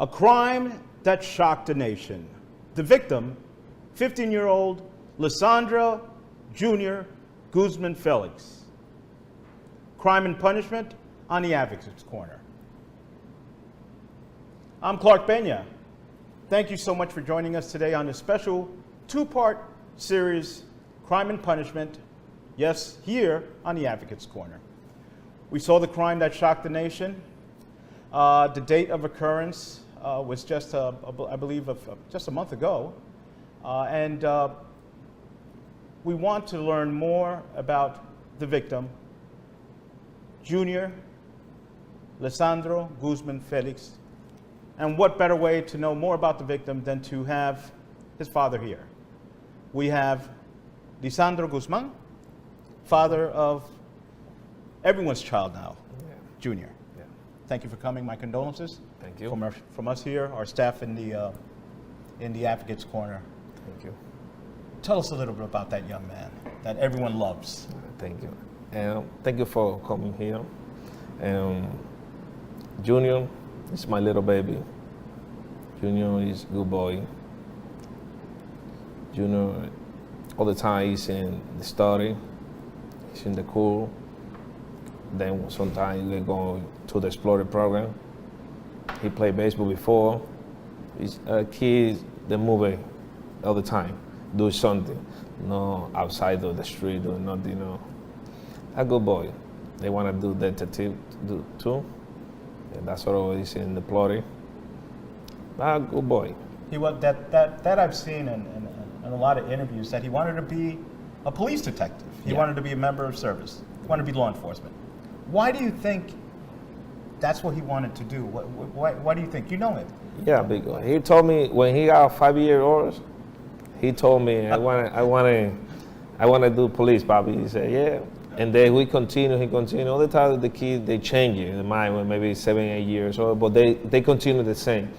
A crime that shocked the nation. The victim, 15-year-old Lissandra Jr. Guzman Felix. Crime and punishment on the Advocate's Corner. I'm Clark Pena. Thank you so much for joining us today on this special two-part series, Crime and Punishment, yes, here on the Advocate's Corner. We saw the crime that shocked the nation. The date of occurrence was just, I believe, just a month ago. And we want to learn more about the victim, Junior Lissandro Guzman Felix. And what better way to know more about the victim than to have his father here. We have Lissandro Guzman, father of everyone's child now, Junior. Yeah. Thank you for coming. My condolences. Thank you. From us here, our staff in the Advocate's Corner. Thank you. Tell us a little bit about that young man that everyone loves. Thank you. Thank you for coming here. Junior is my little baby. Junior is a good boy. Junior, all the time he's in the study, he's in the school. Then sometimes we go to the Explorer program. He played baseball before. He's a kid that move all the time, do something. No outside of the street or nothing, you know. A good boy. They want to do detective too. And that's what he's in the plotting. A good boy. He was that I've seen in a lot of interviews that he wanted to be a police detective. He wanted to be a member of service. He wanted to be law enforcement. Why do you think that's what he wanted to do? Why do you think? You know him. Yeah, because he told me when he got 5-year-olds, he told me I want to do police, Bobby. He said, yeah. And then he continued. All the time the kids, they change in the mind when maybe 7, 8 years old, but they continue the same.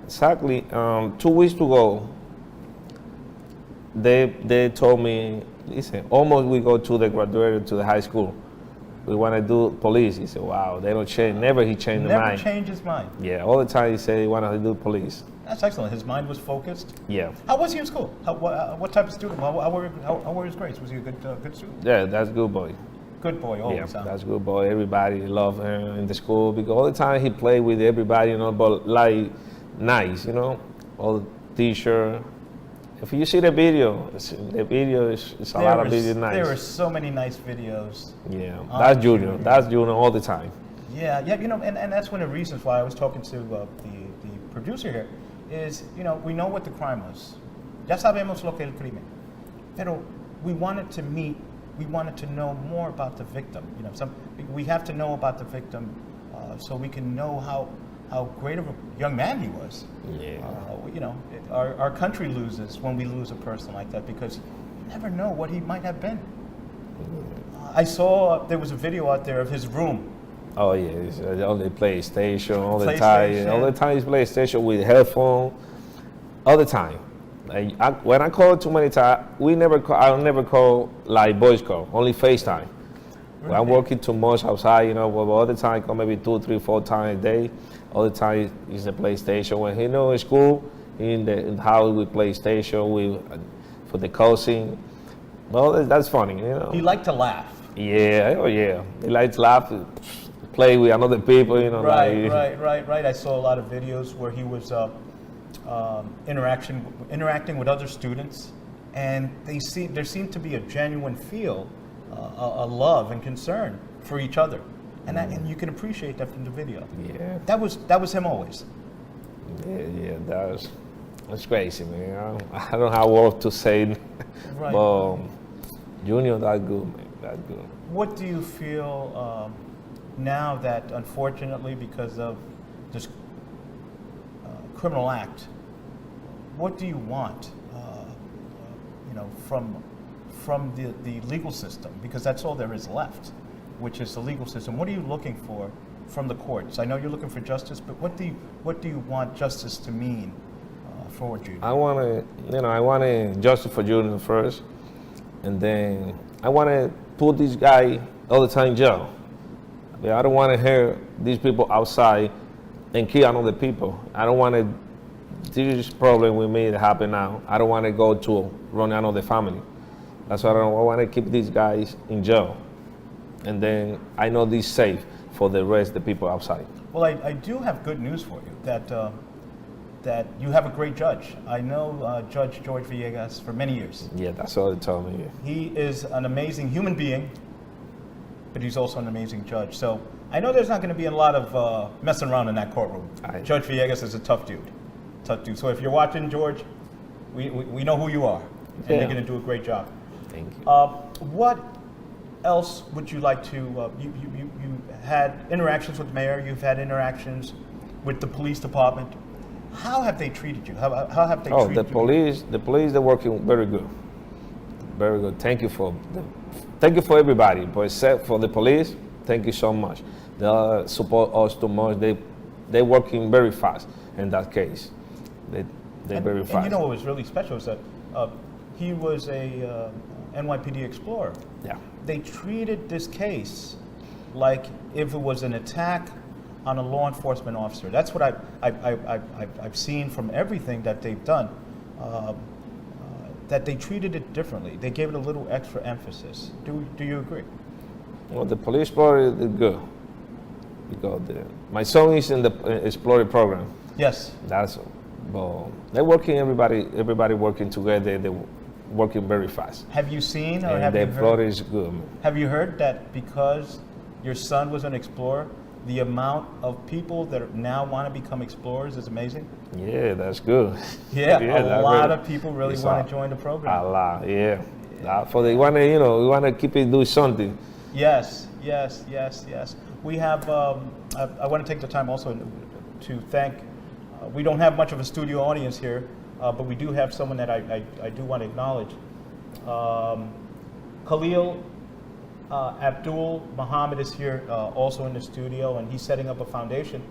Exactly, 2 weeks ago, they told me, listen, almost we go to the graduate to the high school. We want to do police. He said, wow, they don't change. Never he changed the mind. Never changed his mind. Yeah, all the time he said he wanted to do police. That's excellent. His mind was focused. Yeah. How was he in school? What type of student? How were his grades? Was he a good student? Yeah, that's a good boy. Good boy, always. Yeah, that's a good boy. Everybody loved him in the school because all the time he played with everybody, you know, but like nice, you know, all the teacher. If you see the video is a lot of video nice. There were so many nice videos. Yeah, that's Junior. That's Junior all the time. Yeah, you know, and that's one of the reasons why I was talking to the producer here is, you know, we know what the crime was. Ya sabemos lo que el crimen. Pero we wanted to know more about the victim. You know, we have to know about the victim so we can know how great of a young man he was. Yeah. You know, our country loses when we lose a person like that because you never know what he might have been. I saw there was a video out there of his room. Oh yeah, it's on the PlayStation all the time. All the time he's PlayStation with headphone, all the time. Like when I call too many times, I'll never call like voice call, only FaceTime. Really? I'm working too much outside, you know, but all the time, call maybe 2, 3, 4 times a day. All the time is the PlayStation. When he know in school, in the house with PlayStation, for the cousin. Well, that's funny, you know. He liked to laugh. Yeah, oh yeah. He likes to laugh, play with other people, you know. Right. I saw a lot of videos where he was interacting with other students, and there seemed to be a genuine feel, a love and concern for each other. And you can appreciate that from the video. Yeah. That was him always. Yeah, that's crazy, man. I don't know how words to say. Right. But Junior, that's good, man. That's good. What do you feel now that, unfortunately, because of this criminal act, what do you want, you know, from the legal system? Because that's all there is left, which is the legal system. What are you looking for from the courts? I know you're looking for justice, but what do you want justice to mean for Junior? I want justice for Junior first, and then I want to put this guy all the time in jail. I don't want to hear these people outside and kill another people. I don't want to. This problem with me that happen now. I don't want to go to run another family. That's why I want to keep these guys in jail, and then I know this safe for the rest of the people outside. Well, I do have good news for you, that you have a great judge. I know Judge George Villegas for many years. Yeah, that's all they told me. He is an amazing human being, but he's also an amazing judge. So I know there's not going to be a lot of messing around in that courtroom. Judge Villegas is a tough dude. Tough dude. So if you're watching, George, we know who you are, and you're going to do a great job. Thank you. What else would you like to? You had interactions with the mayor. You've had interactions with the police department. How have they treated you? How have they treated you? The police, they're working very good. Very good. Thank you for everybody, but except for the police, thank you so much. They support us too much. They're working very fast in that case. They're very fast. And you know what was really special is that he was a NYPD explorer. Yeah. They treated this case like if it was an attack on a law enforcement officer. That's what I've seen from everything that they've done. That they treated it differently. They gave it a little extra emphasis. Do you agree? Well, the police part is good because my son is in the Explorer program. Yes. But they're working. Everybody working together. They're working very fast. Have you seen or and have the you Explorer heard? is good. Have you heard that because your son was an explorer, the amount of people that now want to become explorers is amazing? Yeah, that's good. Yeah, a lot of people really want to join the program. A lot, yeah. For they want to, we want to keep it doing something. Yes. We have. I want to take the time also to thank. We don't have much of a studio audience here, but we do have someone that I do want to acknowledge. Khalil Abdul Muhammad is here also in the studio, and he's setting up a foundation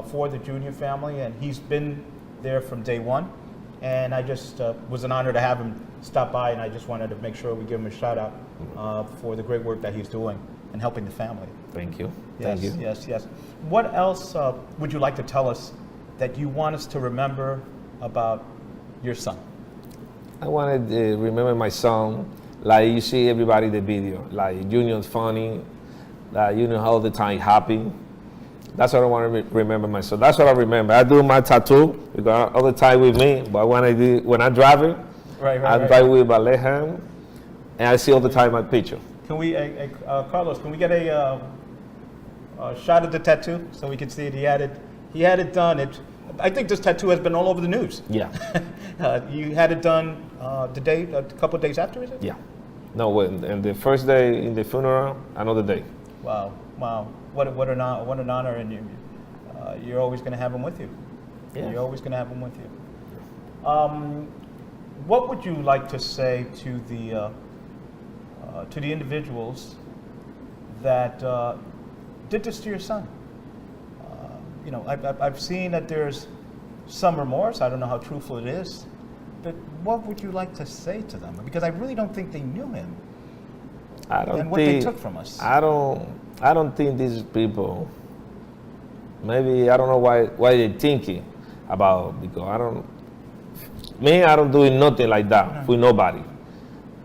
for the Junior family, and he's been there from day one. And I just was an honor to have him stop by, and I just wanted to make sure we give him a shout out for the great work that he's doing and helping the family. Thank you. Yes, Thank you. Yes. What else would you like to tell us that you want us to remember about your son? I wanted to remember my son. Like you see everybody in the video, like Junior's funny, like all the time happy. That's what I want to remember myself. That's what I remember. I do my tattoo because all the time with me, but when I'm driving, I drive with my left hand, and I see all the time my picture. Can we, Carlos? Can we get a shot of the tattoo so we can see it? He had it done. I think this tattoo has been all over the news. Yeah. You had it done a couple of days after, is it? Yeah. No, and the first day in the funeral, another day. Wow. What an honor, and you're always going to have him with you. Yeah. You're always going to have him with you. What would you like to say to the individuals that did this to your son? I've seen that there's some remorse. I don't know how truthful it is, but what would you like to say to them? Because I really don't think they knew him. They took from us. I don't think these people. Maybe I don't know why they're thinking about, because I don't do nothing like that with nobody.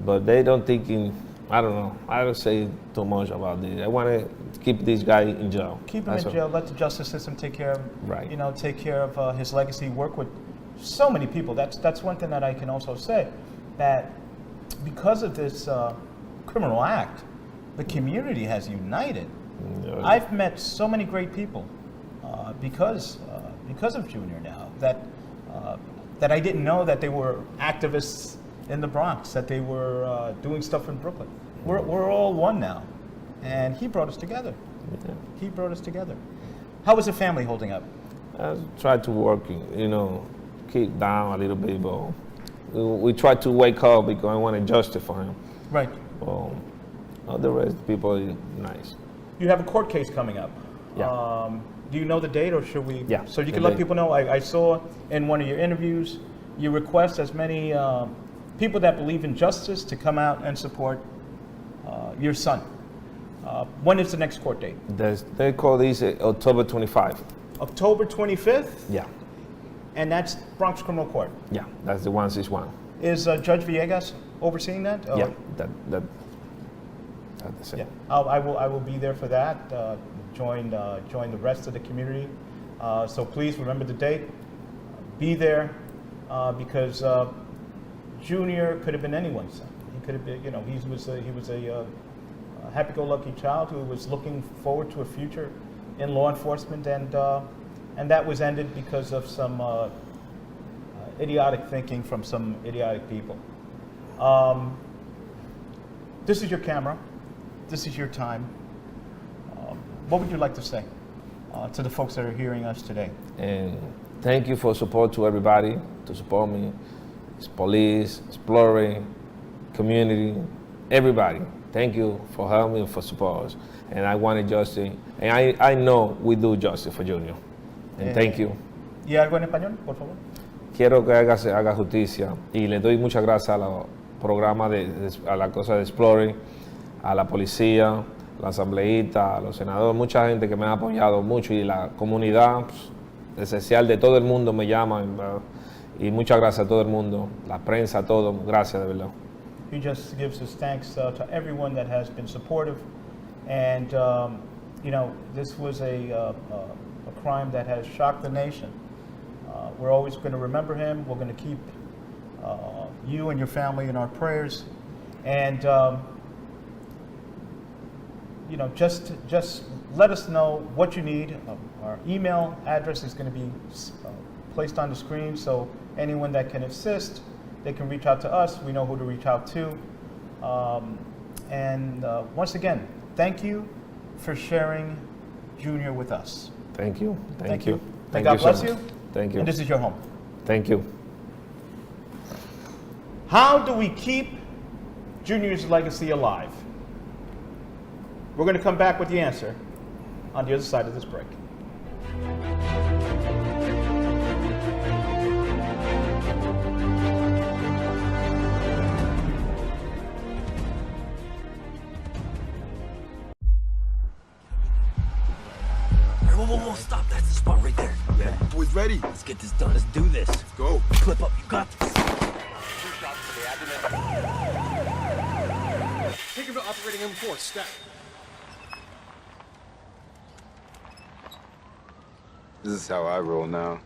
But they don't thinking. I don't know. I don't say too much about this. I want to keep this guy in jail. Keep him in jail. Let the justice system take care of. Right. Take care of his legacy. Work with so many people. That's one thing that I can also say, that because of this criminal act, the community has united. Yeah. I've met so many great people because of Junior now that I didn't know that they were activists in the Bronx, that they were doing stuff in Brooklyn. We're all one now, and he brought us together. Yeah. He brought us together. How is the family holding up? I try to work, keep down a little bit, but we try to wake up because I want justice for him. Right. All the rest people are nice. You have a court case coming up. Yeah. Do you know the date, or should we? Yeah. So you can let people know. I saw in one of your interviews, you request as many people that believe in justice to come out and support your son. When is the next court date? They call this October 25. October 25th, Yeah, and that's Bronx Criminal Court. yeah, that's the 161. Is Judge Villegas overseeing that? Yeah, that's it. Yeah, I will be there for that. Join the rest of the community. So please remember the date. Be there because Junior could have been anyone's son. He could have been, you know, he was a happy-go-lucky child who was looking forward to a future in law enforcement, and that was ended because of some idiotic thinking from some idiotic people. This is your camera. This is your time. What would you like to say to the folks that are hearing us today? And thank you for support to everybody, to support me. It's police, exploring, community, everybody. Thank you for helping me, for support us. And I wanted justice. And I know we do justice for Junior. And thank you. ¿Y algo en español, por favor? Quiero que haga justicia. Y le doy muchas gracias a los programas, a la cosa de Exploring, a la policía, la asambleísta, a los senadores, mucha gente que me ha apoyado mucho y la comunidad pues, esencial de todo el mundo me llama. Y muchas gracias a todo el mundo, la prensa, a todo. Gracias, de verdad. He just gives his thanks to everyone that has been supportive. And, you know, this was a crime that has shocked the nation. We're always going to remember him. We're going to keep you and your family in our prayers. And, you know, just let us know what you need. Our email address is going to be placed on the screen, so anyone that can assist, they can reach out to us. We know who to reach out to. And once again, thank you for sharing Junior with us. Thank you. Thank you. Thank God you so bless much. you. Thank you. And this is your home. Thank you. How do we keep Junior's legacy alive? We're going to come back with the answer on the other side of this break. Whoa, stop. That's the spot right there. Yeah, boys ready. Let's get this done. Let's do this. Let's go. Clip up. You got this. Take him to operating M4, step. This is how I roll now.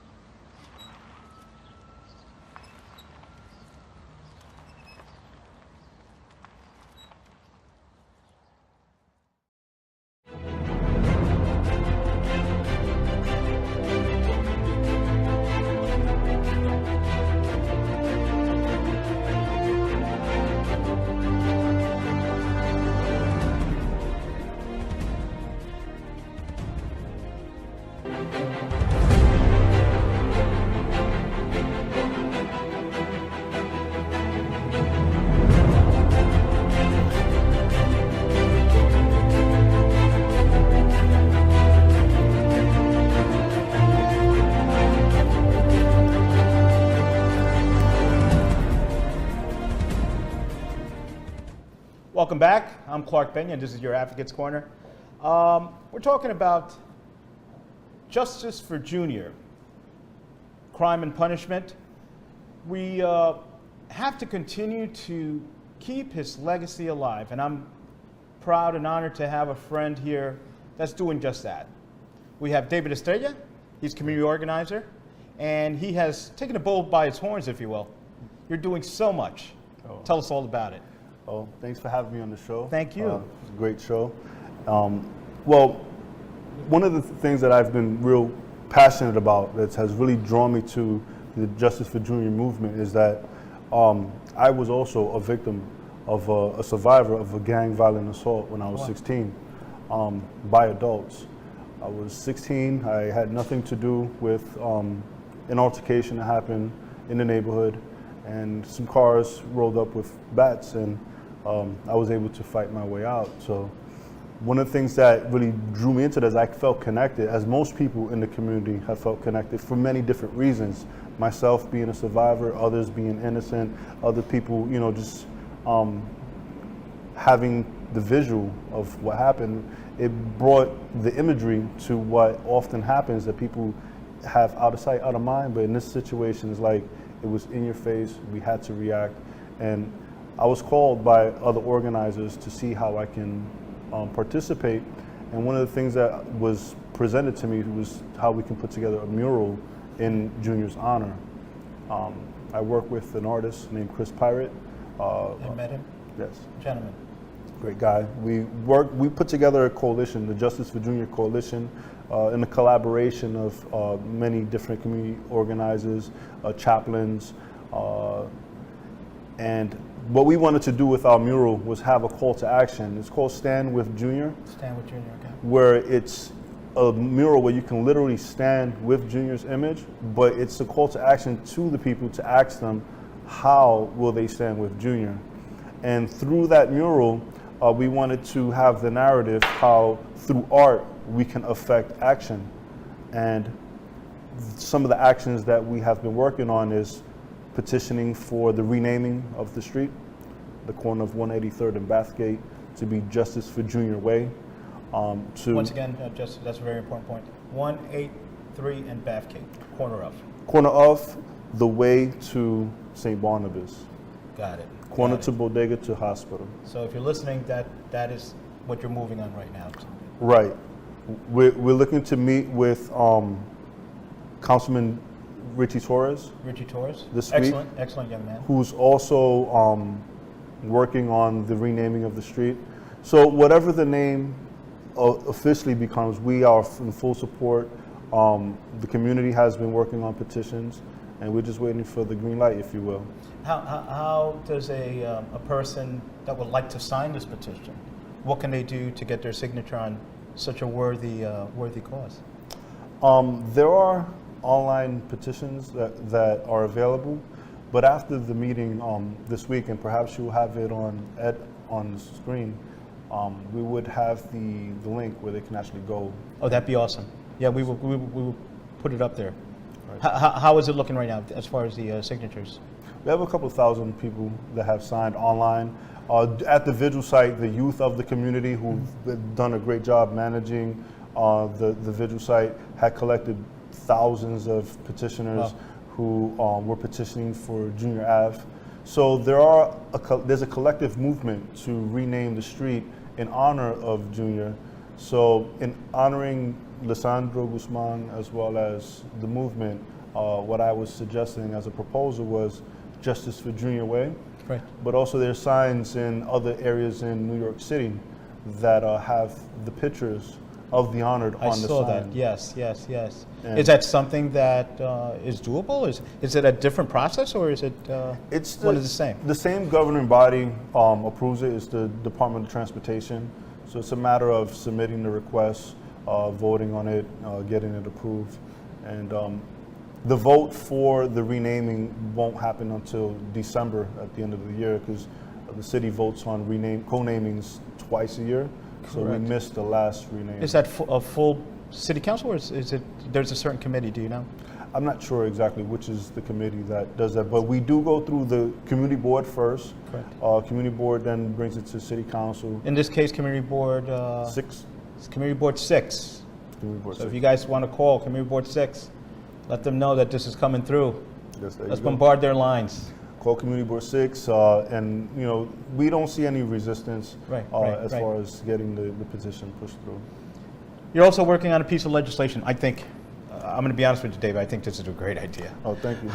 Welcome back. I'm Clark Pena, and this is your Advocates Corner. We're talking about justice for Junior, crime and punishment. We have to continue to keep his legacy alive, and I'm proud and honored to have a friend here that's doing just that. We have David Estrella. He's community organizer, and he has taken the bull by its horns, if you will. You're doing so much. Tell us all about it. Oh, thanks for having me on the show. Thank you. It's a great show. Well, one of the things that I've been real passionate about that has really drawn me to the Justice for Junior movement is that I was also a victim of a survivor of a gang violent assault when I was 16 by adults. I was 16. I had nothing to do with an altercation that happened in the neighborhood, and some cars rolled up with bats, and I was able to fight my way out. So one of the things that really drew me into it is I felt connected, as most people in the community have felt connected for many different reasons. Myself being a survivor, others being innocent, other people, you know, just having the visual of what happened, it brought the imagery to what often happens that people have out of sight, out of mind. But in this situation, it's like it was in your face. We had to react, and I was called by other organizers to see how I can participate. And one of the things that was presented to me was how we can put together a mural in Junior's honor. I work with an artist named Chris Pirate. I met him. Yes. Gentleman. Great guy. We put together a coalition, the Justice for Junior Coalition, in a collaboration of many different community organizers, chaplains, and what we wanted to do with our mural was have a call to action. It's called Stand with Junior. Stand with Junior, okay. Where it's a mural where you can literally stand with Junior's image, but it's a call to action to the people to ask them how will they stand with Junior. And through that mural, we wanted to have the narrative how through art we can affect action. And some of the actions that we have been working on is petitioning for the renaming of the street, the corner of 183rd and Bathgate, to be Justice for Junior Way. Once again, just that's a very important point. 183 and Bathgate, corner of the way to St. Barnabas. Got it. Corner Got to it. Bodega to Hospital. So if you're listening, that is what you're moving on right now. Right. We're looking to meet with Councilman Richie Torres Richie Torres. This week. Excellent young man. who's also working on the renaming of the street. So whatever the name officially becomes, we are in full support. The community has been working on petitions, and we're just waiting for the green light, if you will. How does a person that would like to sign this petition, what can they do to get their signature on such a worthy cause? There are online petitions that are available, but after the meeting this week, and perhaps you'll have it on the screen, we would have the link where they can actually go. Oh, that'd be awesome. Yeah, we will put it up there. Right. How is it looking right now as far as the signatures? We have a couple thousand people that have signed online. At the vigil site, the youth of the community who've done a great job managing the vigil site had collected thousands of petitioners who were petitioning for Junior Ave. So there's a collective movement to rename the street in honor of Junior. So in honoring Lisandro Guzman as well as the movement, what I was suggesting as a proposal was Justice for Junior Way. Right. But also there's signs in other areas in New York City that have the pictures of the honored on the sign. I saw that. Yes. And is that something that is doable? Is it a different process, or is it it's one of the same? The same governing body approves it. It's the Department of Transportation. So it's a matter of submitting the request, voting on it, getting it approved, and the vote for the renaming won't happen until December at the end of the year, because the city votes on co-namings twice a year. So we missed the last renaming. Is that a full city council, or is it there's a certain committee? Do you know? I'm not sure exactly which is the committee that does that, but we do go through the community board first. Correct. Community board then brings it to city council. In this case, community board 6. It's community board 6. Community board So 6. if you guys want to call community board 6, let them know that this is coming through. Yes, there you Let's go. bombard their lines. Call community board 6, and we don't see any resistance as far as getting the petition pushed through. You're also working on a piece of legislation. I think, I'm going to be honest with you, Dave, I think this is a great idea. Oh, thank you.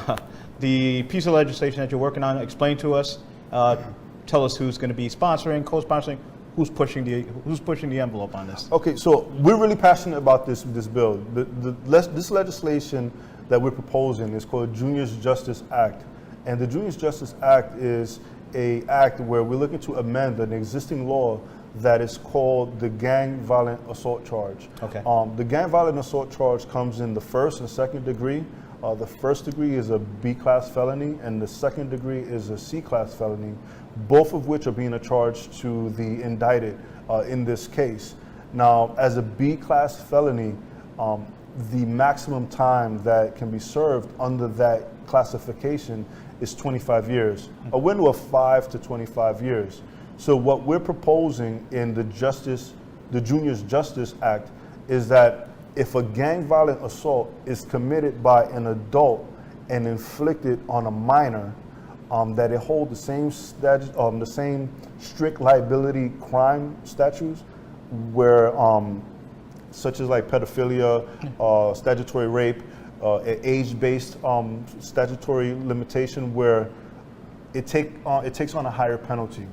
The piece of legislation that you're working on, explain to us, tell us who's going to be sponsoring, co-sponsoring, who's pushing the envelope on this. Okay, so we're really passionate about this bill. This legislation that we're proposing is called Junior's Justice Act. And the Junior's Justice Act is an act where we're looking to amend an existing law that is called the gang violent assault charge. Okay. The gang violent assault charge comes in the first and second degree. The first degree is a B-class felony, and the second degree is a C-class felony, both of which are being charged to the indicted in this case. Now, as a B-class felony, the maximum time that can be served under that classification is 25 years, a window of 5 to 25 years. So what we're proposing in the Juniors Justice Act, is that if a gang violent assault is committed by an adult and inflicted on a minor, that it hold the same strict liability crime statutes, where such as like pedophilia, statutory rape, age-based statutory limitation, where it takes on a higher penalty.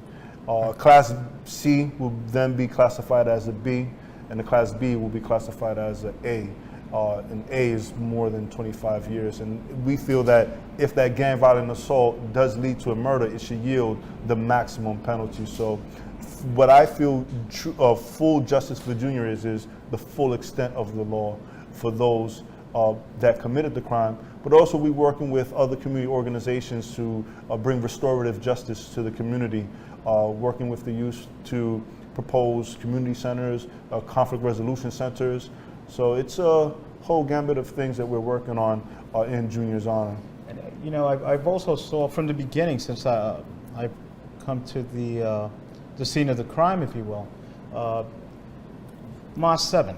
Class C will then be classified as a B, and the Class B will be classified as an A. And A is more than 25 years. And we feel that if that gang violent assault does lead to a murder, it should yield the maximum penalty. So what I feel full justice for Junior is the full extent of the law for those that committed the crime, but also we working with other community organizations to bring restorative justice to the community, working with the youth to propose community centers, conflict resolution centers. So it's a whole gambit of things that we're working on in Junior's honor. And, you know, I've also saw from the beginning, since I've come to the scene of the crime, if you will, Mosque 7.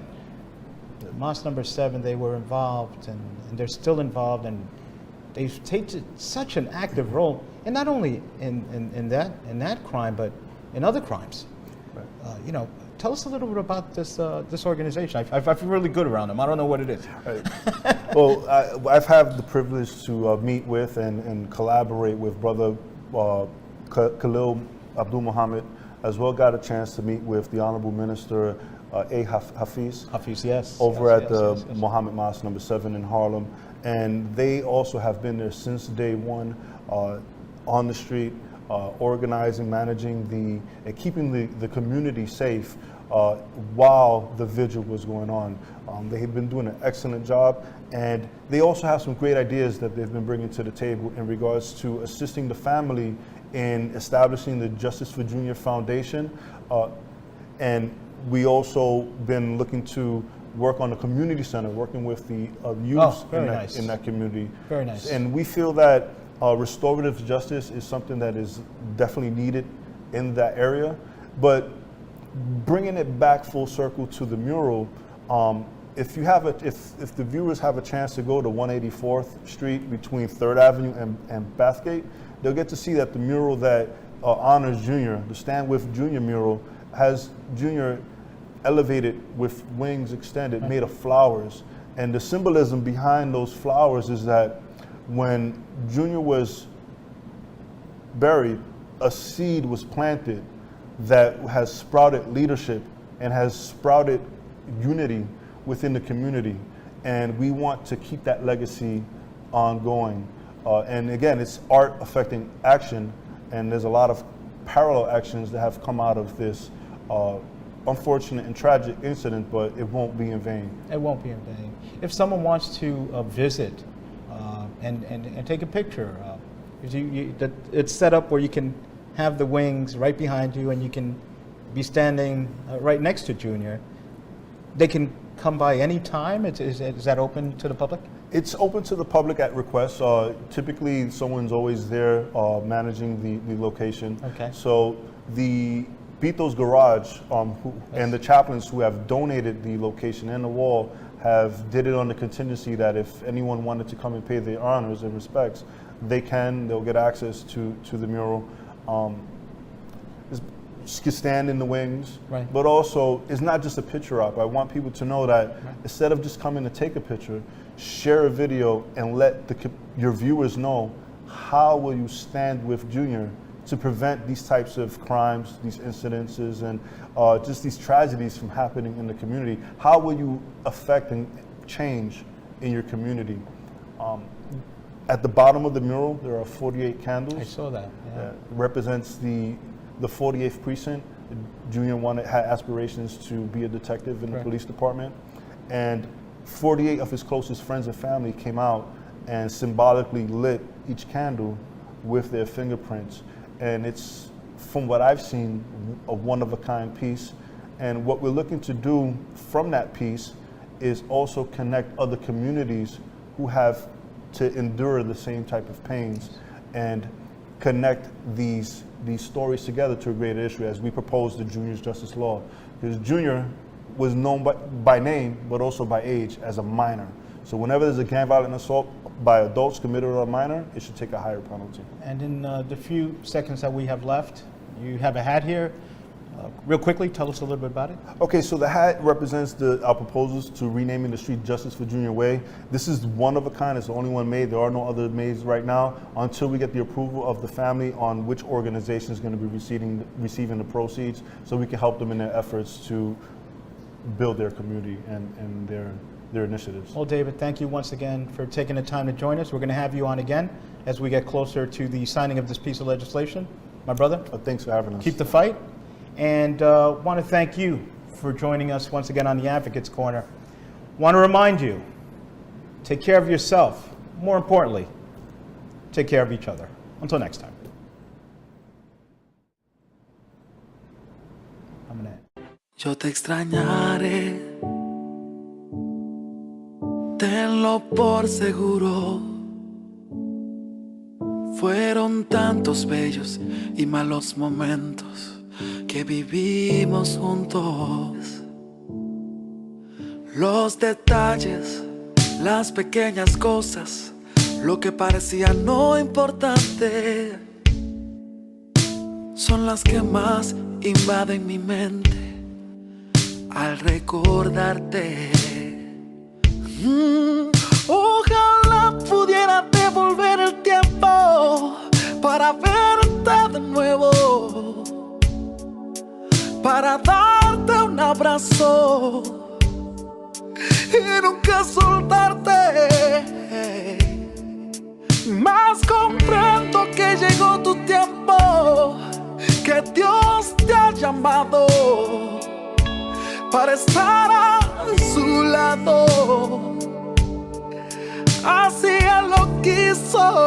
Mosque number 7, they were involved, and they're still involved, and they've taken such an active role, and not only in that crime, but in other crimes. Right. You know, tell us a little bit about this organization. I feel really good around them. I don't know what it is. Well, I've had the privilege to meet with and collaborate with Brother Khalil Abdul Muhammad, as well got a chance to meet with the Honorable Minister Hafiz. Hafiz, yes. Over yes, at the yes. Muhammad Mosque number 7 in Harlem. And they also have been there since day one, on the street, organizing, managing and keeping the community safe while the vigil was going on. They have been doing an excellent job, and they also have some great ideas that they've been bringing to the table in regards to assisting the family in establishing the Justice for Junior Foundation. And we also been looking to work on a community center, working with the youth in that community. Very nice. And we feel that restorative justice is something that is definitely needed in that area. But bringing it back full circle to the mural, if the viewers have a chance to go to 184th Street between 3rd Avenue and Bathgate, they'll get to see that the mural that honors Junior, the Stand With Junior mural, has Junior elevated with wings extended, made of flowers. And the symbolism behind those flowers is that when Junior was buried, a seed was planted that has sprouted leadership and has sprouted unity within the community. And we want to keep that legacy ongoing. And again, it's art affecting action, and there's a lot of parallel actions that have come out of this unfortunate and tragic incident, but it won't be in vain. It won't be in vain. If someone wants to visit and take a picture, it's set up where you can have the wings right behind you, and you can be standing right next to Junior. They can come by any time? Is that open to the public? It's open to the public at request. Typically, someone's always there managing the location. Okay. So the Bito's Garage and the chaplains who have donated the location and the wall have did it on the contingency that if anyone wanted to come and pay their honors and respects, they'll get access to the mural. Stand in the wings, right. But also it's not just a picture op. I want people to know that instead of just coming to take a picture, share a video and let your viewers know how will you stand with Junior to prevent these types of crimes, these incidences, and just these tragedies from happening in the community. How will you affect and change in your community? At the bottom of the mural, there are 48 candles. I saw that. Yeah. It represents the 48th precinct. Junior had aspirations to be a detective in the police department, and 48 of his closest friends and family came out and symbolically lit each candle with their fingerprints. And it's, from what I've seen, a one-of-a-kind piece. And what we're looking to do from that piece is also connect other communities who have to endure the same type of pains and connect these these stories together to a greater issue as we propose the Junior's Justice Law. Because Junior was known by name, but also by age as a minor. So whenever there's a gang violent assault by adults committed on a minor, it should take a higher penalty. And in the few seconds that we have left, you have a hat here. Real quickly, tell us a little bit about it. Okay, so the hat represents our proposals to renaming the street Justice for Junior Way. This is one of a kind, it's the only one made. There are no other made right now until we get the approval of the family on which organization is going to be receiving the proceeds, so we can help them in their efforts to build their community and their initiatives. Well, David, thank you once again for taking the time to join us. We're going to have you on again as we get closer to the signing of this piece of legislation. My brother, thanks for having us. Keep the fight. And want to thank you for joining us once again on the Advocates Corner. Want to remind you, take care of yourself. More importantly, take care of each other. Until next time. I'm gonna end. Yo te extrañaré, tenlo por seguro. Fueron tantos bellos y malos momentos que vivimos juntos. Los detalles, las pequeñas cosas, lo que parecía no importante, son las que más invaden mi mente al recordarte. Ojalá pudiera devolver el tiempo para verte de nuevo, para darte un abrazo y nunca soltarte. Mas comprendo que llegó tu tiempo, que Dios te ha llamado para estar a su lado. Así Él lo quiso.